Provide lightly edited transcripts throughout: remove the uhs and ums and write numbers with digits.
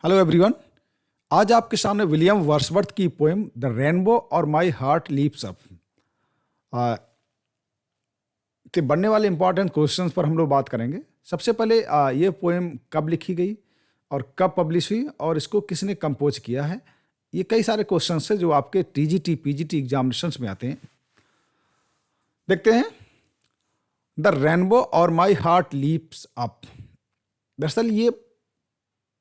Hello everyone. आज आपके सामने विलियम वर्ड्सवर्थ की पोएम द रेनबो और माई हार्ट लीप्स अप के बनने वाले इंपॉर्टेंट क्वेश्चंस पर हम लोग बात करेंगे। सबसे पहले ये पोएम कब लिखी गई और कब पब्लिश हुई और इसको किसने कंपोज किया है। ये कई सारे क्वेश्चंस हैं जो आपके टीजीटी पीजीटी एग्जामिनेशंस में आते हैं। देखते हैं। द रेनबो और माई हार्ट लीप्स अप। दरअसल ये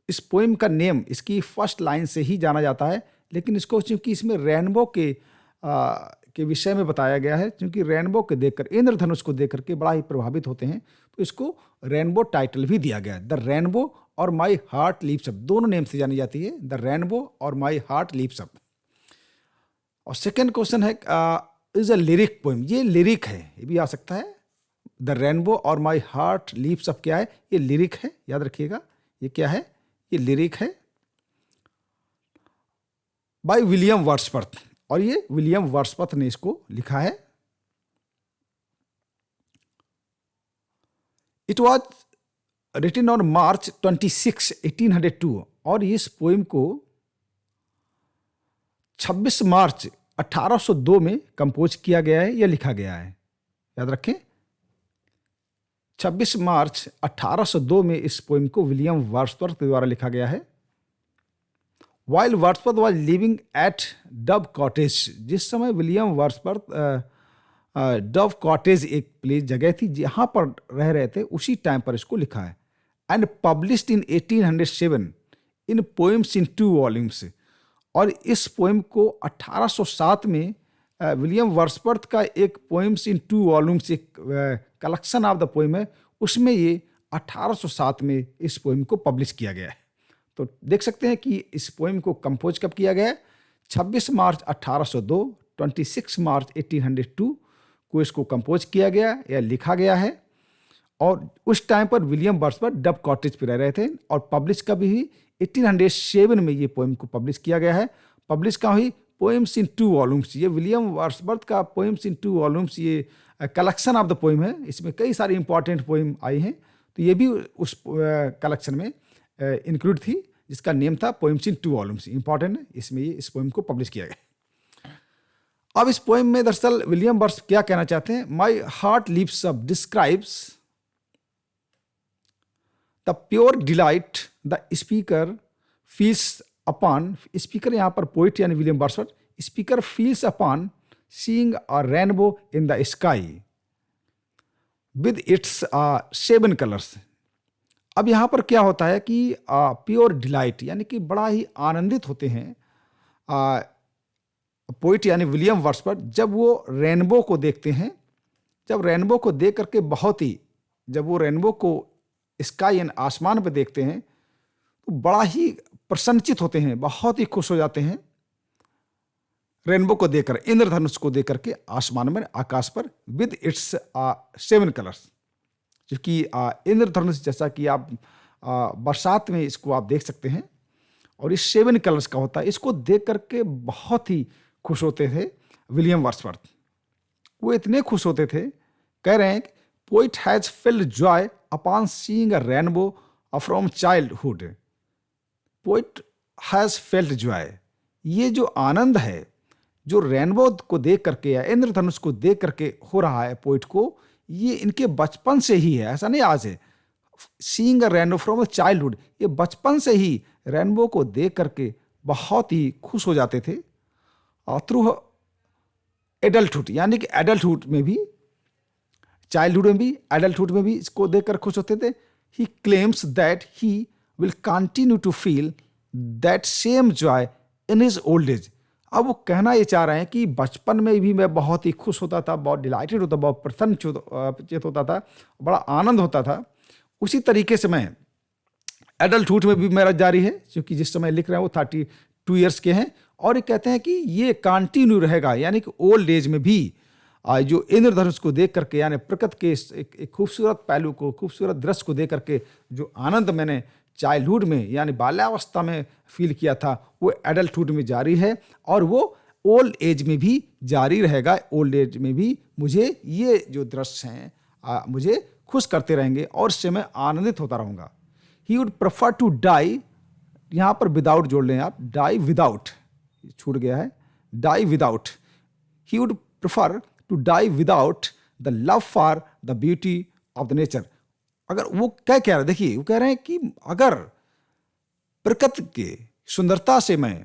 इस पोएम का नेम इसकी फर्स्ट लाइन से ही जाना जाता है, लेकिन इसको चूंकि इसमें रेनबो के विषय में बताया गया है, क्योंकि रेनबो के देखकर, इंद्रधनुष को देख करके बड़ा ही प्रभावित होते हैं, तो इसको रेनबो टाइटल भी दिया गया है। द रेनबो और माई हार्ट लीप्स अप, दोनों नेम से जानी जाती है, द रेनबो और माई हार्ट लीप्स अप। और सेकेंड क्वेश्चन है इज अ लिरिक पोएम। ये लिरिक है, ये भी आ सकता है। द रेनबो और माई हार्ट लीप्स अप क्या है? ये लिरिक है, याद रखिएगा। ये क्या है? ये लिरिक है बाय विलियम वर्ड्सवर्थ, और ये विलियम वर्ड्सवर्थ ने इसको लिखा है। It was written on March 26, 1802, और इस पोएम को 26 मार्च 1802 में कंपोज किया गया है या लिखा गया है। याद रखें, 26 मार्च 1802 में इस पोएम को विलियम वर्ड्सवर्थ के द्वारा लिखा गया है। While Wordsworth was living at Dove cottage, जिस समय विलियम वर्ड्सवर्थ डव कॉटेज एक प्लेस जगह थी जहां पर रह रहे थे, उसी टाइम पर इसको लिखा है। And published in 1807 in poems in 2 volumes. और इस पोएम को 1807 में विलियम वर्ड्सवर्थ का एक पोएम्स इन 2 वॉल्यूम्स, एक कलेक्शन ऑफ द पोएम है, उसमें ये 1807 में इस पोएम को पब्लिश किया गया है। तो देख सकते हैं कि इस पोएम को कंपोज कब किया गया है? 26 मार्च 1802, 26 मार्च 1802 को इसको कंपोज किया गया या लिखा गया है। और उस टाइम पर विलियम वर्ड्सवर्थ डव कॉटेज पर रह रहे थे। और पब्लिश कभी हुई? 1807 में ये पोएम को पब्लिश किया गया है। पब्लिश कहाँ हुई? Poems in 2 volumes. ये विलियम वर्ड्सवर्थ का पोएम्स इन 2 वॉल्यूम्स, ये कलेक्शन ऑफ द पोएम है। इसमें कई सारी इंपॉर्टेंट पोएम आई हैं, तो ये भी उस कलेक्शन में इंक्लूड थी, जिसका नेम था पोएम्स इन 2 वॉल्यूम्स। इंपॉर्टेंट है, इसमें ये इस पोएम को पब्लिश किया गया। अब इस पोएम में दरअसल विलियम वर्ड्स क्या कहना चाहते हैं? My heart leaps up describes the pure delight the speaker feels upon. Speaker यहाँ पर पोइट यानी William Wordsworth. Speaker feels upon seeing a rainbow in the sky with its 7 colours. अब यहाँ पर क्या होता है कि प्योर डिलाइट यानी कि बड़ा ही आनंदित होते हैं पोइट यानी विलियम वर्ड्सवर्थ जब वो रेनबो को देखते हैं। जब रेनबो को देख करके जब वो रेनबो को स्काई यानी आसमान पर देखते हैं, तो बड़ा ही प्रसन्नचित होते हैं, बहुत ही खुश हो जाते हैं रेनबो को देखकर, इंद्रधनुष को देख करके आसमान में, आकाश पर, विद इट्स 7 कलर्स। क्योंकि इंद्रधनुष जैसा कि आप बरसात में इसको आप देख सकते हैं, और इस 7 कलर्स का होता है। इसको देख करके बहुत ही खुश होते थे विलियम वर्ड्सवर्थ। वो इतने खुश होते थे, कह रहे हैं, poet has felt Joy upon seeing a rainbow from childhood. Poet has felt Joy, ये जो आनंद है जो रेनबो को देख करके या इंद्रधनुष को देख करके हो रहा है पोइट को, ये इनके बचपन से ही है, ऐसा नहीं आज है। Seeing a rainbow from childhood, ये बचपन से ही रेनबो को देख करके बहुत ही खुश हो जाते थे। और थ्रू एडल्टहुड, यानी कि एडल्टहुड में भी, चाइल्डहुड में भी, एडल्टहुड में भी इसको देखकर खुश होते थे। He claims that he will continue to feel that same joy in his old age. अब वो कहना ये चाह रहे हैं कि बचपन में भी मैं बहुत ही खुश होता था, बहुत डिलाइटेड होता, बहुत प्रसन्नचित होता था, बड़ा आनंद होता था। उसी तरीके से मैं एडल्टहुड में भी मेरा जारी है, क्योंकि जिस समय लिख रहे हैं वो 32 ईयर्स के हैं। और ये कहते हैं कि ये कंटिन्यू रहेगा, यानी कि ओल्ड एज में भी जो इंद्रधनुष को देख करके, यानी प्रकृति के एक खूबसूरत पहलू को, खूबसूरत दृश्य को देख करके जो आनंद मैंने चाइल्डहुड में यानी बाल्यावस्था में फील किया था, वो एडल्टहुड में जारी है, और वो ओल्ड एज में भी जारी रहेगा। ओल्ड एज में भी मुझे ये जो दृश्य हैं मुझे खुश करते रहेंगे, और इससे मैं आनंदित होता रहूँगा। He would prefer to die यहाँ पर विदाउट जोड़ लें आप, डाई विदाउट, छूट गया है, die without, he would prefer to die without the love for the beauty of the nature. अगर वो क्या कह रहे हैं, देखिए वो कह रहे हैं कि अगर प्रकृति की सुंदरता से मैं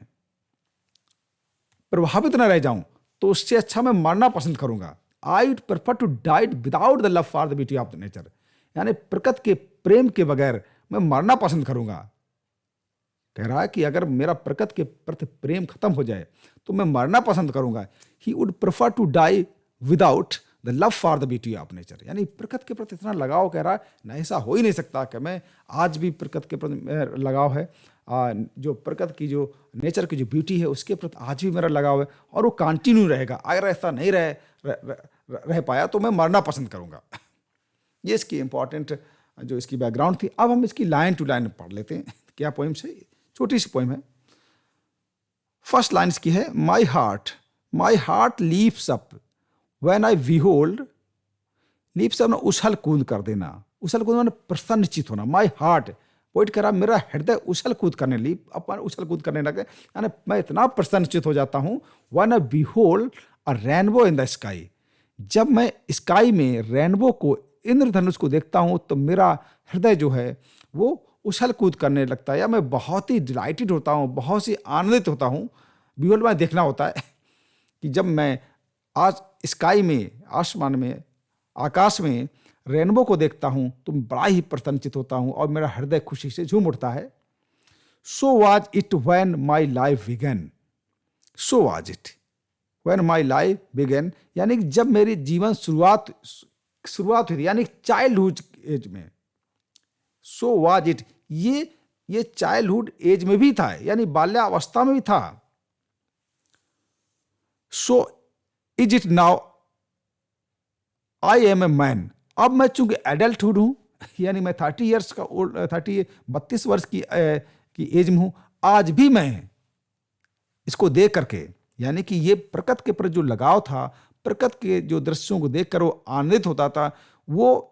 प्रभावित न रह जाऊं तो उससे अच्छा मैं मरना पसंद करूंगा। I would prefer to die without the love for the beauty of the nature, यानी प्रकृति के प्रेम के बगैर मैं मरना पसंद करूंगा। कह रहा है कि अगर मेरा प्रकृति के प्रति प्रेम खत्म हो जाए तो मैं मरना पसंद करूंगा। He would prefer to die without the love for the beauty of nature, यानी प्रकृति के प्रति इतना लगाव, कह रहा है ना, ऐसा हो ही नहीं सकता कि मैं आज भी प्रकृति के प्रति लगाव है, जो प्रकृति की जो नेचर की जो ब्यूटी है उसके प्रति आज भी मेरा लगाव है और वो कंटिन्यू रहेगा। अगर ऐसा नहीं रह पाया तो मैं मरना पसंद करूंगा। ये इसकी इंपॉर्टेंट जो इसकी बैकग्राउंड थी। अब हम इसकी लाइन टू लाइन पढ़ लेते हैं। क्या पोइम से, छोटी सी पोइम है। फर्स्ट लाइन इसकी है, my heart leaps up when I behold, leaps up ना उछल कूद कर देना, उछल कूद माने प्रसन्नचित होना। माई हार्ट, पोइट कह रहा मेरा हृदय उछल कूद करने, लीप अप उछल कूद करने लगे, यानी मैं इतना प्रसन्नचित हो जाता हूँ। When I behold a rainbow in the sky, जब मैं स्काई में रेनबो को, इंद्रधनुष को देखता हूँ तो मेरा हृदय जो है वो उछल कूद करने लगता है, या मैं बहुत ही डिलाइटेड होता हूँ, बहुत ही आनंदित होता हूँ। बिहोल्ड में देखना होता है कि जब मैं आज स्काई में, आसमान में, आकाश में रेनबो को देखता हूँ तो बड़ा ही प्रसन्नचित होता हूँ और मेरा हृदय खुशी से झूम उठता है। So was it when my life began, so was it when my life began, यानी कि जब मेरी जीवन शुरुआत हुई थी, यानी चाइल्डहुड एज में। सो वाज इट, ये चाइल्डहुड एज में भी था, यानी बाल्यावस्था में भी था। So is it now I am a man, अब मैं चूंकि एडल्टहुड हूं, यानी मैं 30 ईयर्स का ओल्ड, 32 वर्ष की एज में हूं, आज भी मैं इसको देख करके, यानी कि ये प्रकृति के प्रति जो लगाव था, प्रकृति के जो दृश्यों को देखकर वो आनंदित होता था, वो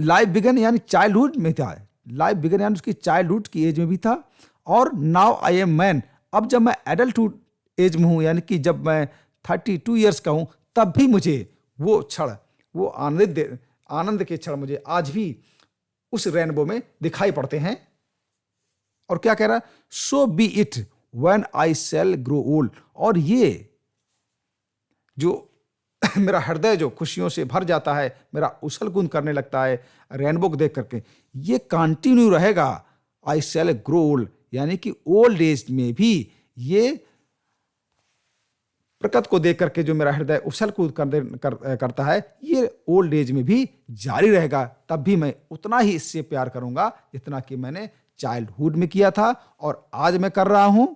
लाइफ बिगन यानी चाइल्डहुड में था, लाइफ बिगन यानी उसकी चाइल्डहुड की एज में भी था। और नाउ आई एम मैन, अब जब मैं एडल्टहुड एज में हूं, यानी कि जब मैं 32 ईयर्स का हूं, तब भी मुझे वो क्षण, वो आनंद के क्षण मुझे आज भी उस रेनबो में दिखाई पड़ते हैं। और क्या कह रहा है, so be it when I shall grow old, और ये जो मेरा हृदय जो खुशियों से भर जाता है, मेरा उछल कूद करने लगता है रेनबो को देख करके, ये कंटिन्यू रहेगा। आई शैल ग्रो ओल्ड, यानी कि ओल्ड एज में भी ये प्रकृति को देख करके जो मेरा हृदय उछल कूद करता है, ये ओल्ड एज में भी जारी रहेगा। तब भी मैं उतना ही इससे प्यार करूंगा जितना कि मैंने चाइल्डहुड में किया था और आज मैं कर रहा हूं।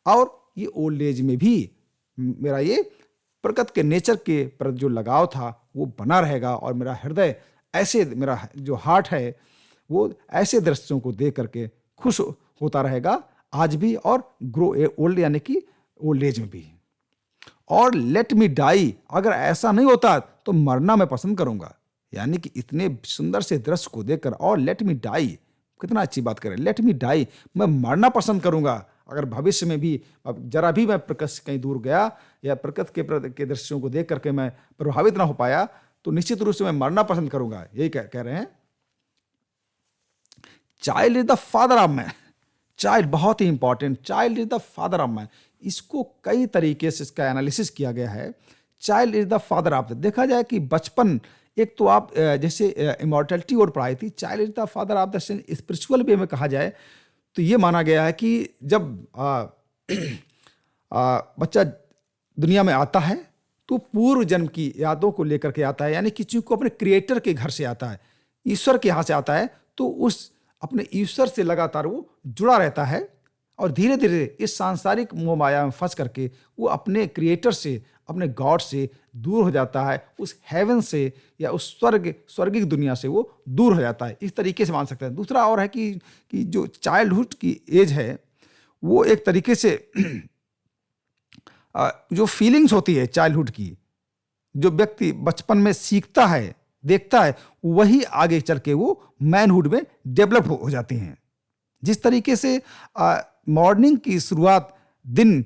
और ये ओल्ड एज में भी मेरा ये प्रकृति के नेचर के प्रति जो लगाव था वो बना रहेगा और मेरा हृदय ऐसे, मेरा जो हार्ट है वो ऐसे दृश्यों को देख करके खुश होता रहेगा आज भी और ग्रो ओल्ड यानी कि ओल्ड एज में भी। और लेट मी डाई, अगर ऐसा नहीं होता तो मरना मैं पसंद करूंगा, यानी कि इतने सुंदर से दृश्य को देखकर। और लेट मी डाई, कितना अच्छी बात करें, लेट मी डाई, मैं मरना पसंद करूंगा। अगर भविष्य में भी जरा भी मैं प्रकृति से कहीं दूर गया या प्रकृति के दृश्यों को देख करके मैं प्रभावित ना हो पाया तो निश्चित रूप से मैं मरना पसंद करूंगा। यही कह रहे हैं। Child is the father of man, child बहुत ही important, child is the father of man. इसको कई तरीके से इसका एनालिसिस किया गया है। Child is the father of, देखा जाए कि बचपन, एक तो आप जैसे इमॉर्टैलिटी और पढ़ाई थी, child is the father of the spiritual way में कहा जाए तो ये माना गया है कि जब बच्चा दुनिया में आता है तो पूर्व जन्म की यादों को लेकर के आता है, यानी किसी को अपने क्रिएटर के घर से आता है, ईश्वर के यहाँ से आता है, तो उस अपने ईश्वर से लगातार वो जुड़ा रहता है और धीरे धीरे इस सांसारिक मोह माया में फंस करके वो अपने क्रिएटर से, अपने गॉड से दूर हो जाता है, उस हेवन से या उस स्वर्गिक दुनिया से वो दूर हो जाता है। इस तरीके से मान सकते हैं। दूसरा और है कि जो चाइल्डहुड की एज है वो एक तरीके से जो फीलिंग्स होती है चाइल्डहुड की, जो व्यक्ति बचपन में सीखता है, देखता है, वही आगे चल के वो मैनहुड में डेवलप हो जाती हैं। जिस तरीके से मॉर्निंग की शुरुआत दिन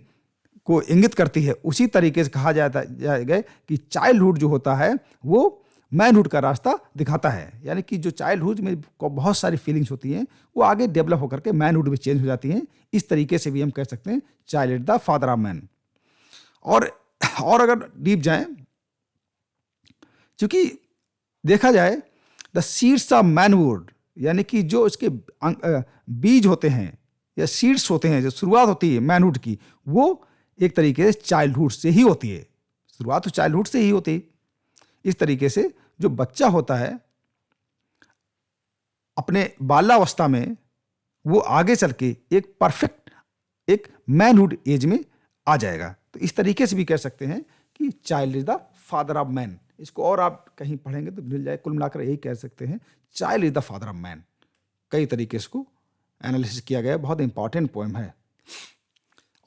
को इंगित करती है, उसी तरीके से कहा जाएगा कि चाइल्डहुड जो होता है वो मैनहुड का रास्ता दिखाता है। यानी कि जो चाइल्डहुड में को बहुत सारी फीलिंग्स होती हैं, वो आगे डेवलप होकर के मैनहुड में चेंज हो जाती हैं। इस तरीके से भी हम कह सकते हैं child is the father of man. और अगर डीप जाएं, क्योंकि देखा जाए द सीड्स ऑफ मैनहुड, यानी कि जो इसके बीज होते हैं या सीड्स होते हैं, जो शुरुआत होती है मैनहुड की, वो एक तरीके से चाइल्डहुड से ही होती है। शुरुआत तो चाइल्डहुड से ही होती है। इस तरीके से जो बच्चा होता है अपने बाल्यावस्था में, वो आगे चल के एक परफेक्ट एक मैनहुड एज में आ जाएगा। तो इस तरीके से भी कह सकते हैं कि child is the father of man. इसको और आप कहीं पढ़ेंगे तो मिल जाए। कुल मिलाकर यही कह सकते हैं child is the father of man. कई तरीके से इसको एनालिसिस किया गया है, बहुत इंपॉर्टेंट पोएम है।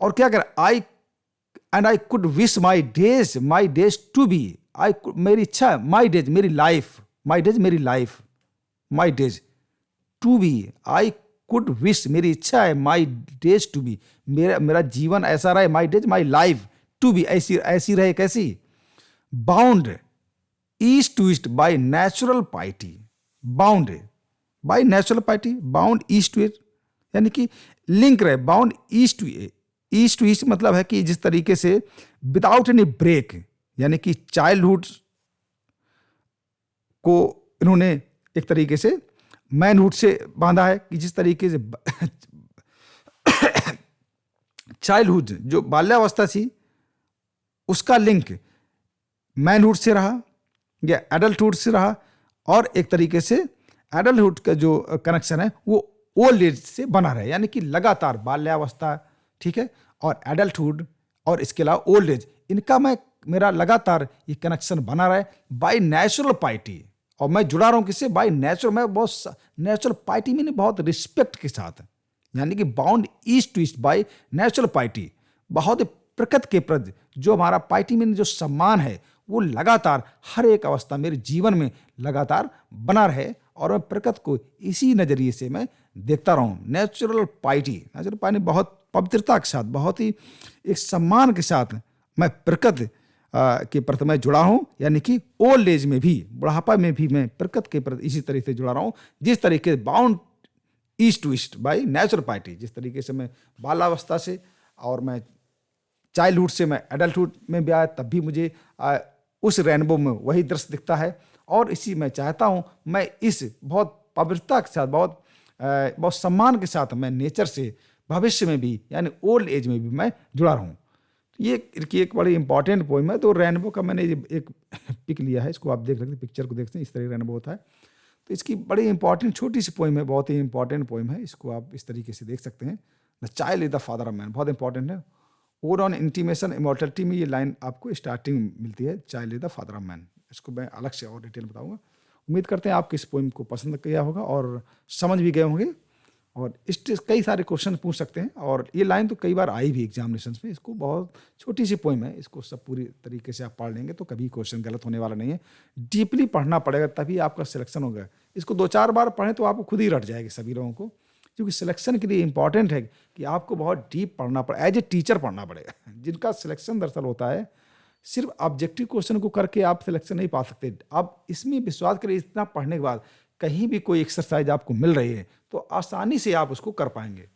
और क्या कर I could wish my days to be, मेरी इच्छा है, माई डेज मेरी लाइफ, माई डेज मेरी life, my days to be, I could wish मेरी इच्छा है, माई डेज टू बी, मेरा जीवन ऐसा रहे, my days my life to be, ऐसी रहे। कैसी? Bound east to east by natural piety, bound by natural piety, bound east to east, यानी कि लिंक रहे, बाउंड ईस्ट टू ईस्ट मतलब है कि जिस तरीके से विदाउट एनी ब्रेक, यानी कि चाइल्डहुड को इन्होंने एक तरीके से मैनहुड से बांधा है, कि जिस तरीके से चाइल्डहुड जो बाल्यावस्था थी उसका लिंक मैनहुड से रहा या एडल्टहुड से रहा, और एक तरीके से एडल्टहुड का जो कनेक्शन है वो ओल्ड एज से बना रहे, यानी कि लगातार बाल्यावस्था, ठीक है, और एडल्टहुड और इसके अलावा ओल्ड एज, इनका मेरा लगातार ये कनेक्शन बना रहा है बाय नेचुरल पाइटी। और मैं जुड़ा रहा हूँ किससे? By natural. मैं बहुत नेचुरल पाइटी मैंने बहुत रिस्पेक्ट के साथ, यानी कि bound east to east by natural piety, बहुत प्रकृति के प्रति जो हमारा पाइटी में जो सम्मान है वो लगातार हर एक अवस्था मेरे जीवन में लगातार बना रहे, और मैं प्रकृति को इसी नज़रिए से मैं देखता रहूँ। नेचुरल पाइटी बहुत पवित्रता के साथ, बहुत ही एक सम्मान के साथ मैं प्रकृति के प्रति मैं जुड़ा हूँ, यानी कि ओल्ड एज में भी, बुढ़ापा में भी मैं प्रकृति के प्रति इसी तरीके से जुड़ा रहा हूँ, जिस तरीके से bound east to east by natural piety, जिस तरीके से मैं बालावस्था से और मैं चाइल्डहुड से मैं एडल्टहुड में भी आया, तब भी मुझे उस रेनबो में वही दृश्य दिखता है। और इसी मैं चाहता हूँ मैं इस बहुत पवित्रता के साथ, बहुत सम्मान के साथ मैं नेचर से भविष्य में भी, यानी ओल्ड एज में भी मैं जुड़ा रहूँ। ये एक बड़ी इंपॉर्टेंट पोइम है। तो रेनबो का मैंने एक पिक लिया है, इसको आप देख सकते हैं, पिक्चर को देखते हैं, इस तरह रेनबो होता है। तो इसकी बड़ी इंपॉर्टेंट छोटी सी पोइम है, बहुत ही इंपॉर्टेंट पोइम है, इसको आप इस तरीके से देख सकते हैं। The child is the father of man, बहुत इंपॉर्टेंट है। ओड ऑन इंटीमेशन इमॉर्टलिटी में ये लाइन आपको स्टार्टिंग मिलती है, child is the father of man. इसको मैं अलग से और डिटेल बताऊंगा। उम्मीद करते हैं आपको इस पोइम को पसंद किया होगा और समझ भी गए होंगे, और इस कई सारे क्वेश्चन पूछ सकते हैं। और ये लाइन तो कई बार आई भी एग्जामिनेशन में। इसको बहुत छोटी सी पोइम है, इसको सब पूरी तरीके से आप पढ़ लेंगे तो कभी क्वेश्चन गलत होने वाला नहीं है। डीपली पढ़ना पड़ेगा तभी आपका सिलेक्शन होगा। इसको 2-4 बार पढ़ें तो आपको खुद ही रट जाएगी सभी लोगों को, क्योंकि सिलेक्शन के लिए इंपॉर्टेंट है कि आपको बहुत डीप पढ़ना पड़े, एज ए टीचर पढ़ना पड़ेगा। जिनका सिलेक्शन दरअसल होता है सिर्फ ऑब्जेक्टिव क्वेश्चन को करके आप सिलेक्शन नहीं पा सकते। आप इसमें विश्वास करें, इतना पढ़ने के बाद कहीं भी कोई एक्सरसाइज आपको मिल रही है तो आसानी से आप उसको कर पाएंगे।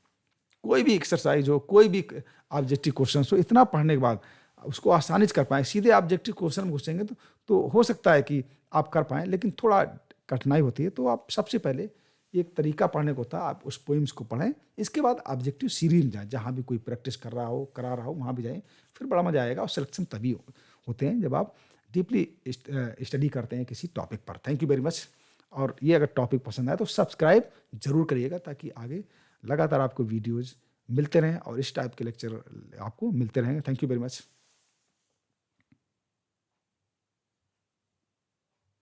कोई भी एक्सरसाइज हो, कोई भी ऑब्जेक्टिव क्वेश्चन हो, इतना पढ़ने के बाद उसको आसानी से कर पाएँ। सीधे ऑब्जेक्टिव क्वेश्चन में घुसेंगे तो हो सकता है कि आप कर पाएँ, लेकिन थोड़ा कठिनाई होती है। तो आप सबसे पहले एक तरीका पढ़ने को होता है, आप उस पोइम्स को पढ़ें, इसके बाद ऑब्जेक्टिव सीरीज में जाएँ, जहाँ भी कोई प्रैक्टिस करा रहा हो वहाँ भी जाएँ, फिर बड़ा मजा आएगा। और सिलेक्शन तभी होते हैं जब आप डीपली स्टडी करते हैं किसी टॉपिक पर। Thank you very much. और ये अगर टॉपिक पसंद आए तो सब्सक्राइब जरूर करिएगा, ताकि आगे लगातार आपको वीडियोज़ मिलते रहें और इस टाइप के लेक्चर आपको मिलते रहेंगे। Thank you very much.